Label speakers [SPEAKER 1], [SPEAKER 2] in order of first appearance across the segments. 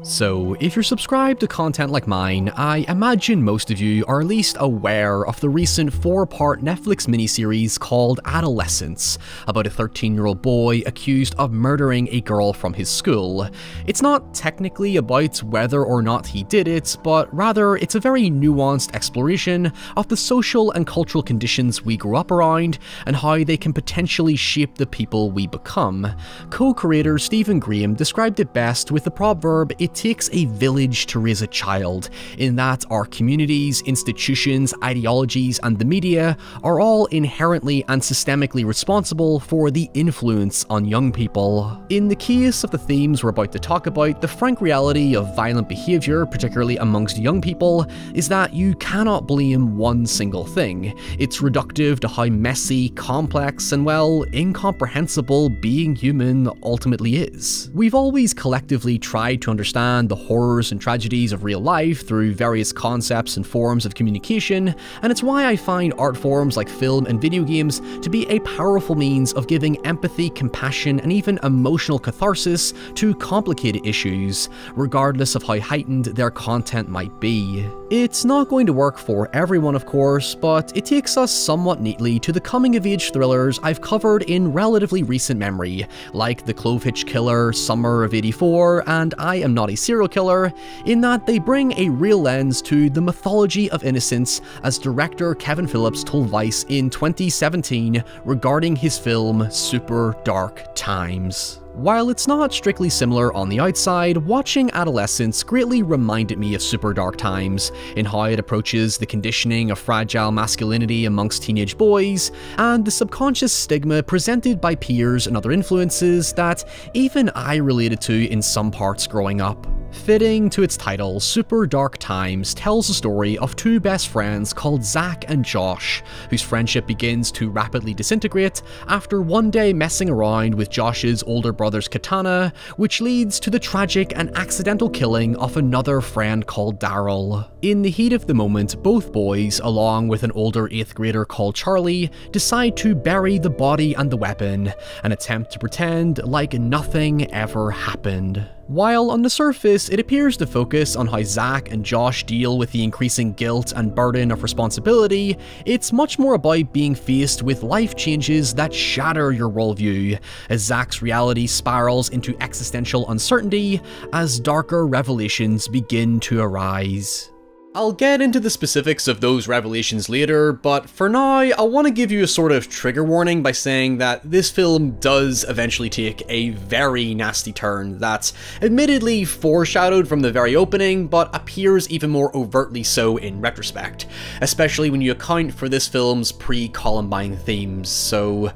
[SPEAKER 1] So, if you're subscribed to content like mine, I imagine most of you are at least aware of the recent 4-part Netflix miniseries called Adolescence, about a 13-year-old boy accused of murdering a girl from his school. It's not technically about whether or not he did it, but rather it's a very nuanced exploration of the social and cultural conditions we grew up around and how they can potentially shape the people we become. Co-creator Stephen Graham described it best with the proverb, "It takes a village to raise a child," in that our communities, institutions, ideologies, and the media are all inherently and systemically responsible for the influence on young people. In the case of the themes we're about to talk about, the frank reality of violent behaviour, particularly amongst young people, is that you cannot blame one single thing. It's reductive to how messy, complex, and well, incomprehensible being human ultimately is. We've always collectively tried to understand the horrors and tragedies of real life through various concepts and forms of communication, and it's why I find art forms like film and video games to be a powerful means of giving empathy, compassion, and even emotional catharsis to complicated issues, regardless of how heightened their content might be. It's not going to work for everyone, of course, but it takes us somewhat neatly to the coming-of-age thrillers I've covered in relatively recent memory, like The Clovehitch Killer, Summer of '84, and I Am Not a Serial Killer, in that they bring a real lens to the mythology of innocence, as director Kevin Phillips told Vice in 2017 regarding his film Super Dark Times. While it's not strictly similar on the outside, watching Adolescence greatly reminded me of Super Dark Times in how it approaches the conditioning of fragile masculinity amongst teenage boys, and the subconscious stigma presented by peers and other influences that even I related to in some parts growing up. Fitting to its title, Super Dark Times tells the story of two best friends called Zach and Josh, whose friendship begins to rapidly disintegrate after one day messing around with Josh's older brother's katana, which leads to the tragic and accidental killing of another friend called Daryl. In the heat of the moment, both boys, along with an older 8th grader called Charlie, decide to bury the body and the weapon, and attempt to pretend like nothing ever happened. While on the surface, it appears to focus on how Zach and Josh deal with the increasing guilt and burden of responsibility, it's much more about being faced with life changes that shatter your worldview, as Zach's reality spirals into existential uncertainty as darker revelations begin to arise. I'll get into the specifics of those revelations later, but for now, I want to give you a sort of trigger warning by saying that this film does eventually take a very nasty turn that's admittedly foreshadowed from the very opening, but appears even more overtly so in retrospect, especially when you account for this film's pre-Columbine themes, so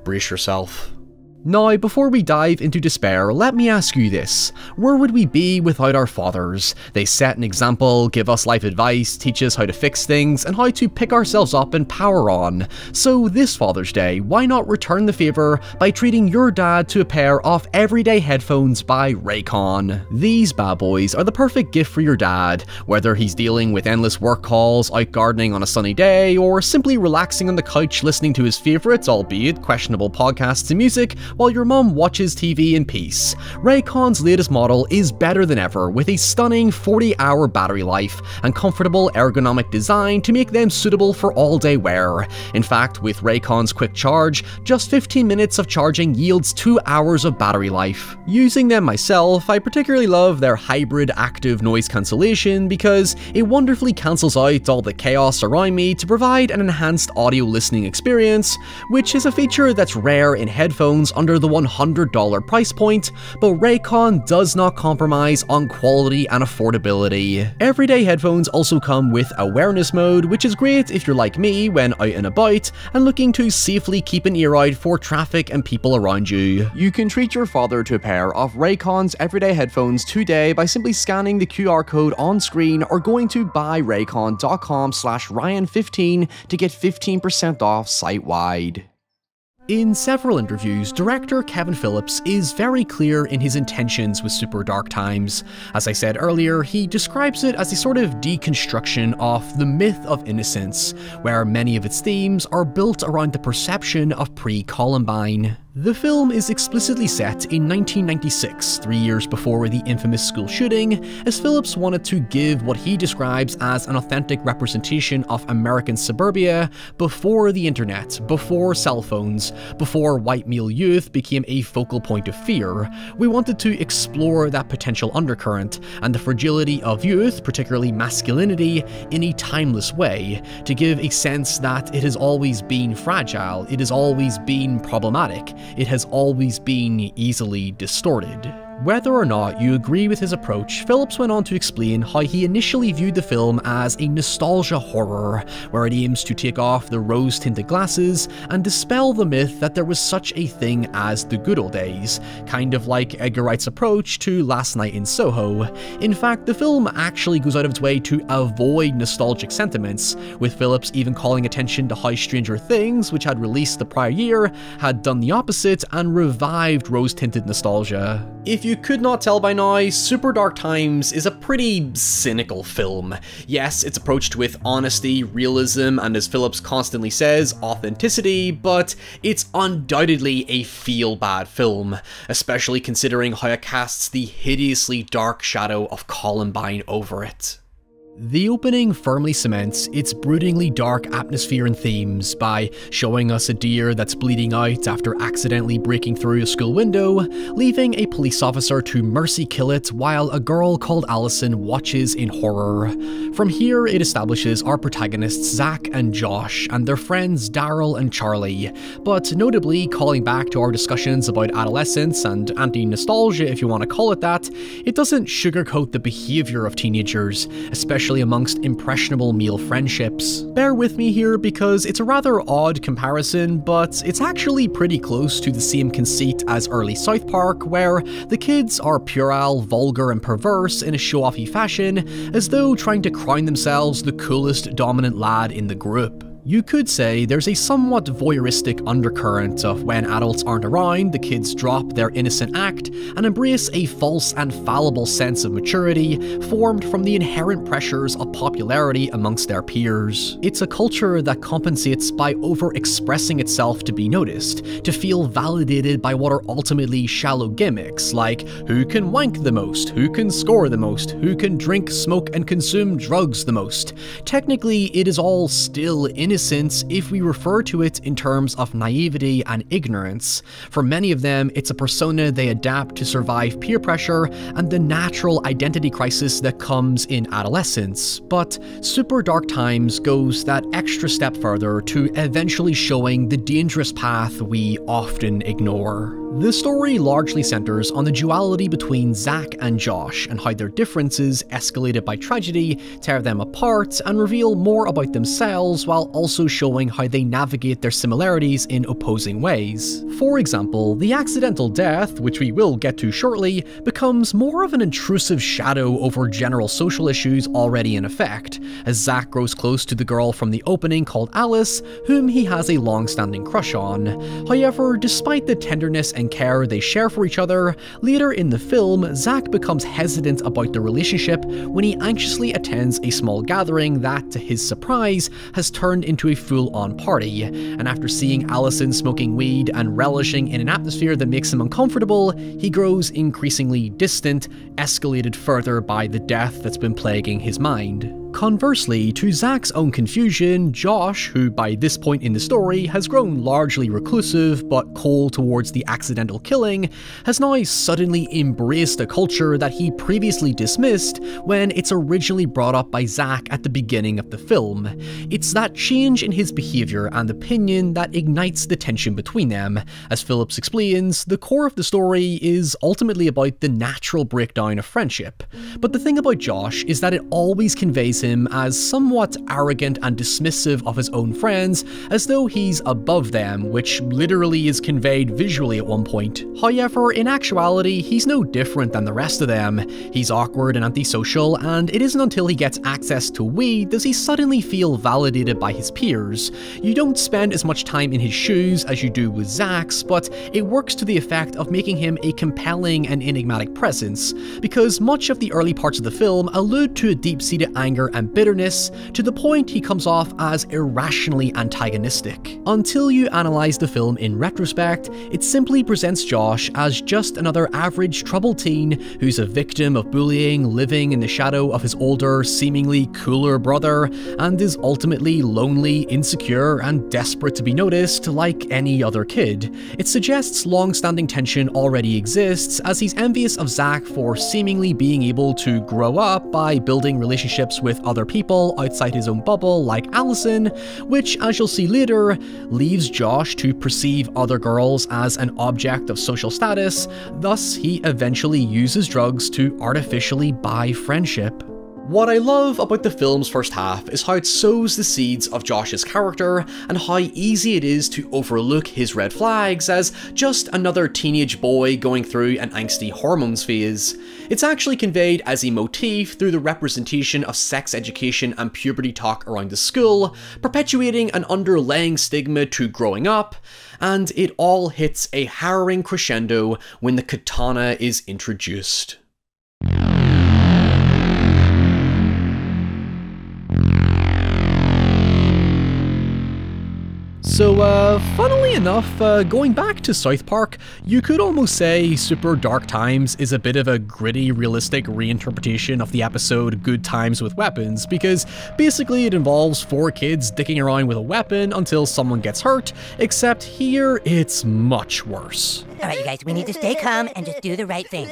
[SPEAKER 1] brace yourself. Now, before we dive into despair, let me ask you this. Where would we be without our fathers? They set an example, give us life advice, teach us how to fix things, and how to pick ourselves up and power on. So this Father's Day, why not return the favour by treating your dad to a pair of everyday headphones by Raycon? These bad boys are the perfect gift for your dad, whether he's dealing with endless work calls, out gardening on a sunny day, or simply relaxing on the couch listening to his favourite, albeit questionable podcasts and music, while your mum watches TV in peace. Raycon's latest model is better than ever, with a stunning 40-hour battery life and comfortable ergonomic design to make them suitable for all-day wear. In fact, with Raycon's quick charge, just 15 minutes of charging yields 2 hours of battery life. Using them myself, I particularly love their hybrid active noise cancellation because it wonderfully cancels out all the chaos around me to provide an enhanced audio listening experience, which is a feature that's rare in headphones under the $100 price point, but Raycon does not compromise on quality and affordability. Everyday headphones also come with awareness mode, which is great if you're like me when out and about and looking to safely keep an ear out for traffic and people around you. You can treat your father to a pair of Raycon's everyday headphones today by simply scanning the QR code on screen or going to buyraycon.com/Ryan15 to get 15% off site-wide. In several interviews, director Kevin Phillips is very clear in his intentions with Super Dark Times. As I said earlier, he describes it as a sort of deconstruction of the myth of innocence, where many of its themes are built around the perception of pre-Columbine. The film is explicitly set in 1996, 3 years before the infamous school shooting, as Phillips wanted to give what he describes as an authentic representation of American suburbia before the internet, before cell phones, before white male youth became a focal point of fear. We wanted to explore that potential undercurrent and the fragility of youth, particularly masculinity, in a timeless way, to give a sense that it has always been fragile, it has always been problematic, it has always been easily distorted. Whether or not you agree with his approach, Phillips went on to explain how he initially viewed the film as a nostalgia horror, where it aims to take off the rose-tinted glasses and dispel the myth that there was such a thing as the good old days, kind of like Edgar Wright's approach to Last Night in Soho. In fact, the film actually goes out of its way to avoid nostalgic sentiments, with Phillips even calling attention to how Stranger Things, which had released the prior year, had done the opposite and revived rose-tinted nostalgia. If you could not tell by now, Super Dark Times is a pretty cynical film. Yes, it's approached with honesty, realism, and as Phillips constantly says, authenticity, but it's undoubtedly a feel-bad film, especially considering how it casts the hideously dark shadow of Columbine over it. The opening firmly cements its broodingly dark atmosphere and themes by showing us a deer that's bleeding out after accidentally breaking through a school window, leaving a police officer to mercy kill it while a girl called Allison watches in horror. From here, it establishes our protagonists Zach and Josh and their friends Daryl and Charlie, but notably calling back to our discussions about adolescence and anti-nostalgia, if you want to call it that, it doesn't sugarcoat the behaviour of teenagers, especially amongst impressionable male friendships. Bear with me here because it's a rather odd comparison, but it's actually pretty close to the same conceit as early South Park, where the kids are puerile, vulgar, and perverse in a show-offy fashion, as though trying to crown themselves the coolest dominant lad in the group. You could say there's a somewhat voyeuristic undercurrent of when adults aren't around, the kids drop their innocent act and embrace a false and fallible sense of maturity formed from the inherent pressures of popularity amongst their peers. It's a culture that compensates by over-expressing itself to be noticed, to feel validated by what are ultimately shallow gimmicks, like who can wank the most, who can score the most, who can drink, smoke, and consume drugs the most. Technically, it is all still innocent if we refer to it in terms of naivety and ignorance. For many of them, it's a persona they adapt to survive peer pressure and the natural identity crisis that comes in adolescence. But Super Dark Times goes that extra step further to eventually showing the dangerous path we often ignore. The story largely centers on the duality between Zach and Josh and how their differences, escalated by tragedy, tear them apart and reveal more about themselves while also showing how they navigate their similarities in opposing ways. For example, the accidental death, which we will get to shortly, becomes more of an intrusive shadow over general social issues already in effect, as Zach grows close to the girl from the opening called Alice, whom he has a long-standing crush on. However, despite the tenderness and care they share for each other, later in the film, Zach becomes hesitant about the relationship when he anxiously attends a small gathering that, to his surprise, has turned into a full-on party, and after seeing Allison smoking weed and relishing in an atmosphere that makes him uncomfortable, he grows increasingly distant, escalated further by the death that's been plaguing his mind. Conversely, to Zach's own confusion, Josh, who by this point in the story has grown largely reclusive but cold towards the accidental killing, has now suddenly embraced a culture that he previously dismissed when it's originally brought up by Zach at the beginning of the film. It's that change in his behaviour and opinion that ignites the tension between them. As Phillips explains, the core of the story is ultimately about the natural breakdown of friendship. But the thing about Josh is that it always conveys him as somewhat arrogant and dismissive of his own friends, as though he's above them, which literally is conveyed visually at one point. However, in actuality, he's no different than the rest of them. He's awkward and antisocial, and it isn't until he gets access to weed does he suddenly feel validated by his peers. You don't spend as much time in his shoes as you do with Zach's, but it works to the effect of making him a compelling and enigmatic presence, because much of the early parts of the film allude to a deep-seated anger and bitterness, to the point he comes off as irrationally antagonistic. Until you analyse the film in retrospect, it simply presents Josh as just another average troubled teen who's a victim of bullying, living in the shadow of his older, seemingly cooler brother, and is ultimately lonely, insecure, and desperate to be noticed like any other kid. It suggests long-standing tension already exists, as he's envious of Zach for seemingly being able to grow up by building relationships with other people outside his own bubble like Allison, which, as you'll see later, leaves Josh to perceive other girls as an object of social status. Thus, he eventually uses drugs to artificially buy friendship. What I love about the film's first half is how it sows the seeds of Josh's character and how easy it is to overlook his red flags as just another teenage boy going through an angsty hormones phase. It's actually conveyed as a motif through the representation of sex education and puberty talk around the school, perpetuating an underlying stigma to growing up, and it all hits a harrowing crescendo when the katana is introduced. So, funnily enough, going back to South Park, you could almost say Super Dark Times is a bit of a gritty, realistic reinterpretation of the episode Good Times with Weapons, because basically it involves 4 kids dicking around with a weapon until someone gets hurt, except here it's much worse.
[SPEAKER 2] Alright you guys, we need to stay calm and just do the right thing.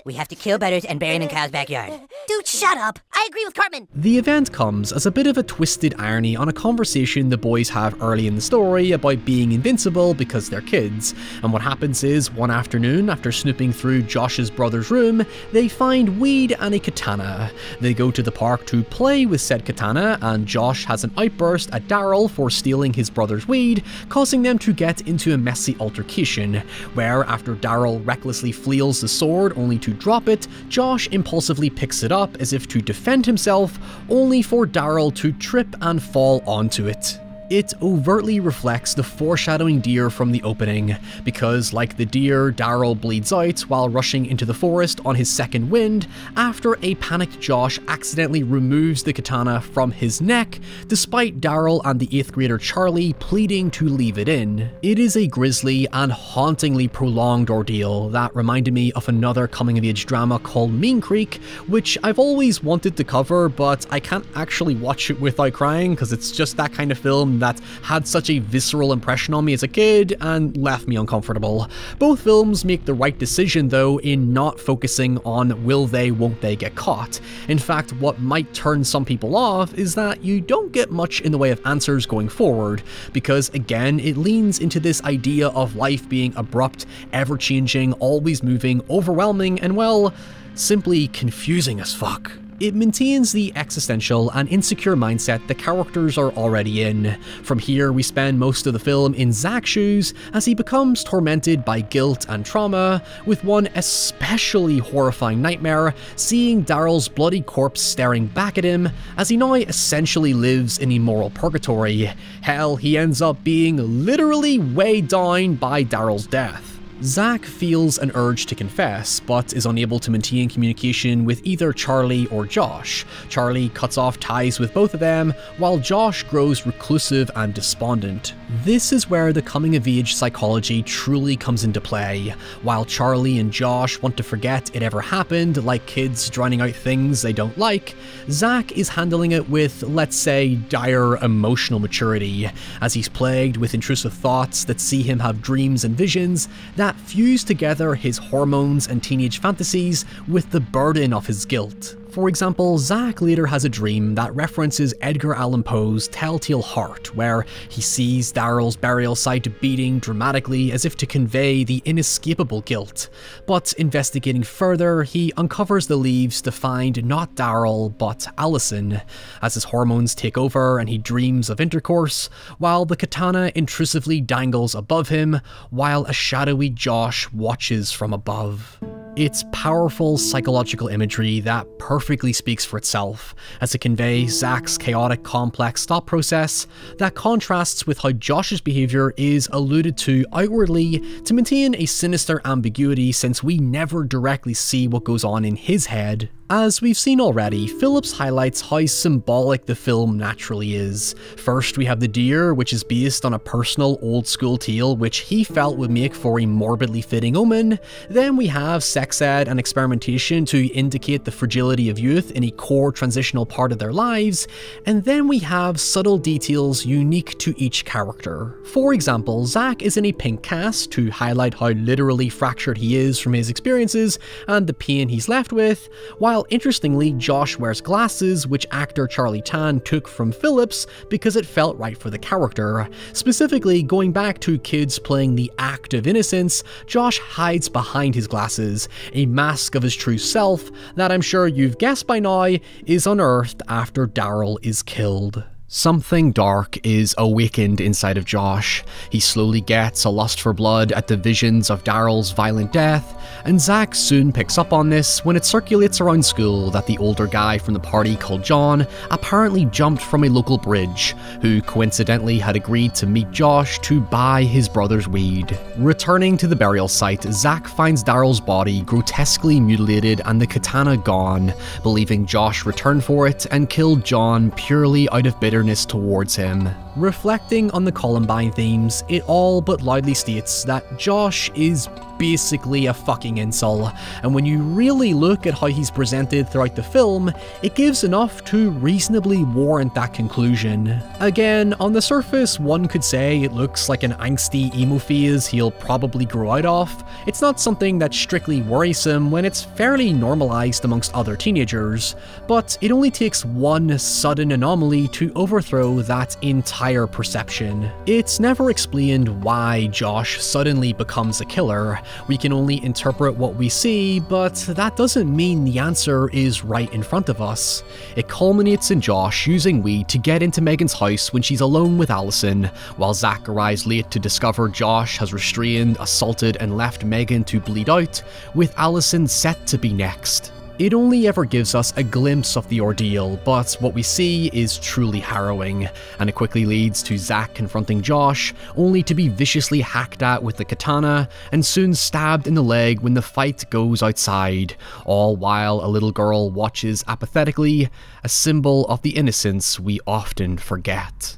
[SPEAKER 2] We have to kill Butters and bury him in Kyle's backyard.
[SPEAKER 3] Dude, shut up! I agree with Cartman!
[SPEAKER 1] The event comes as a bit of a twisted irony on a conversation the boys have early in the story about being invincible because they're kids, and what happens is, one afternoon, after snooping through Josh's brother's room, they find weed and a katana. They go to the park to play with said katana, and Josh has an outburst at Daryl for stealing his brother's weed, causing them to get into a messy altercation, where after Daryl recklessly flails the sword only to drop it, Josh impulsively picks it up as if to defend himself, only for Daryl to trip and fall onto it. It overtly reflects the foreshadowing deer from the opening, because like the deer, Daryl bleeds out while rushing into the forest on his second wind after a panicked Josh accidentally removes the katana from his neck, despite Daryl and the 8th grader Charlie pleading to leave it in. It is a grisly and hauntingly prolonged ordeal that reminded me of another coming-of-age drama called Mean Creek, which I've always wanted to cover, but I can't actually watch it without crying because it's just that kind of film that had such a visceral impression on me as a kid and left me uncomfortable. Both films make the right decision though in not focusing on will they, won't they get caught. In fact, what might turn some people off is that you don't get much in the way of answers going forward, because again, it leans into this idea of life being abrupt, ever-changing, always moving, overwhelming, and well, simply confusing as fuck. It maintains the existential and insecure mindset the characters are already in. From here, we spend most of the film in Zach's shoes as he becomes tormented by guilt and trauma, with one especially horrifying nightmare seeing Daryl's bloody corpse staring back at him as he now essentially lives in a moral purgatory. Hell, he ends up being literally weighed down by Daryl's death. Zach feels an urge to confess, but is unable to maintain communication with either Charlie or Josh. Charlie cuts off ties with both of them, while Josh grows reclusive and despondent. This is where the coming-of-age psychology truly comes into play. While Charlie and Josh want to forget it ever happened, like kids drowning out things they don't like, Zach is handling it with, let's say, dire emotional maturity, as he's plagued with intrusive thoughts that see him have dreams and visions that fuse together his hormones and teenage fantasies with the burden of his guilt. For example, Zach later has a dream that references Edgar Allan Poe's Telltale Heart, where he sees Daryl's burial site beating dramatically as if to convey the inescapable guilt. But investigating further, he uncovers the leaves to find not Daryl, but Allison, as his hormones take over and he dreams of intercourse, while the katana intrusively dangles above him, while a shadowy Josh watches from above. It's powerful psychological imagery that perfectly speaks for itself, as it conveys Zach's chaotic, complex thought process that contrasts with how Josh's behaviour is alluded to outwardly to maintain a sinister ambiguity, since we never directly see what goes on in his head. As we've seen already, Phillips highlights how symbolic the film naturally is. First we have the deer, which is based on a personal old school tale which he felt would make for a morbidly fitting omen. Then we have sex ed and experimentation to indicate the fragility of youth in a core transitional part of their lives. And then we have subtle details unique to each character. For example, Zach is in a pink cast to highlight how literally fractured he is from his experiences and the pain he's left with, while interestingly, Josh wears glasses, which actor Charlie Chan took from Phillips because it felt right for the character. Specifically, going back to kids playing the act of innocence, Josh hides behind his glasses, a mask of his true self that I'm sure you've guessed by now is unearthed after Daryl is killed. Something dark is awakened inside of Josh. He slowly gets a lust for blood at the visions of Daryl's violent death, and Zach soon picks up on this when it circulates around school that the older guy from the party called John apparently jumped from a local bridge, who coincidentally had agreed to meet Josh to buy his brother's weed. Returning to the burial site, Zach finds Daryl's body grotesquely mutilated and the katana gone, believing Josh returned for it and killed John purely out of bitterness towards him. Reflecting on the Columbine themes, it all but loudly states that Josh is basically a fucking incel, and when you really look at how he's presented throughout the film, it gives enough to reasonably warrant that conclusion. Again, on the surface, one could say it looks like an angsty emo phase he'll probably grow out of. It's not something that's strictly worrisome when it's fairly normalized amongst other teenagers, but it only takes one sudden anomaly to overthrow that entire perception. It's never explained why Josh suddenly becomes a killer. We can only interpret what we see, but that doesn't mean the answer is right in front of us. It culminates in Josh using weed to get into Megan's house when she's alone with Allison, while Zach arrives late to discover Josh has restrained, assaulted, and left Megan to bleed out, with Allison set to be next. It only ever gives us a glimpse of the ordeal, but what we see is truly harrowing, and it quickly leads to Zach confronting Josh, only to be viciously hacked at with the katana, and soon stabbed in the leg when the fight goes outside, all while a little girl watches apathetically, a symbol of the innocence we often forget.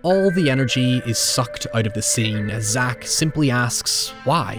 [SPEAKER 1] All the energy is sucked out of the scene as Zach simply asks, why?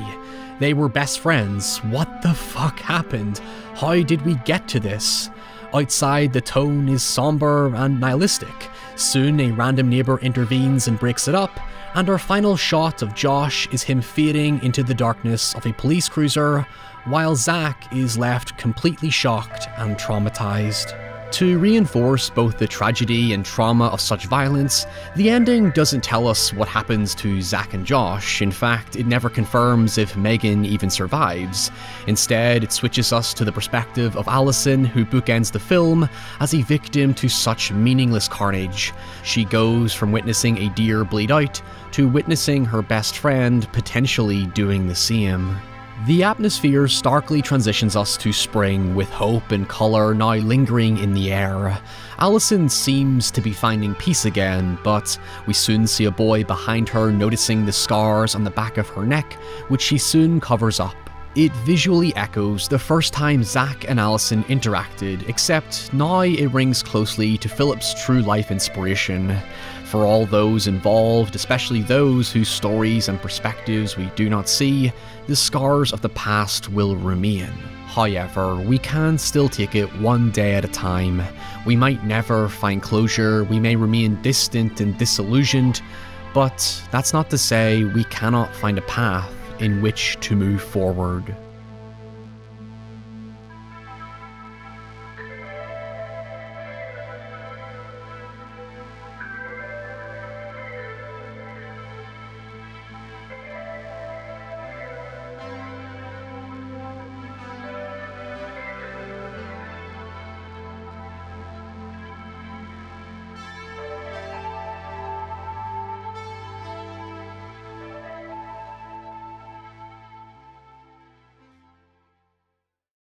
[SPEAKER 1] They were best friends. What the fuck happened? How did we get to this? Outside, the tone is somber and nihilistic. Soon, a random neighbour intervenes and breaks it up, and our final shot of Josh is him fading into the darkness of a police cruiser, while Zach is left completely shocked and traumatised. To reinforce both the tragedy and trauma of such violence, the ending doesn't tell us what happens to Zach and Josh. In fact, it never confirms if Megan even survives. Instead, it switches us to the perspective of Allison, who bookends the film as a victim to such meaningless carnage. She goes from witnessing a deer bleed out to witnessing her best friend potentially doing the same. The atmosphere starkly transitions us to spring, with hope and colour now lingering in the air. Allison seems to be finding peace again, but we soon see a boy behind her noticing the scars on the back of her neck, which she soon covers up. It visually echoes the first time Zach and Allison interacted, except now it rings closely to Phillips' true life inspiration. For all those involved, especially those whose stories and perspectives we do not see, the scars of the past will remain. However, we can still take it one day at a time. We might never find closure, we may remain distant and disillusioned, but that's not to say we cannot find a path in which to move forward.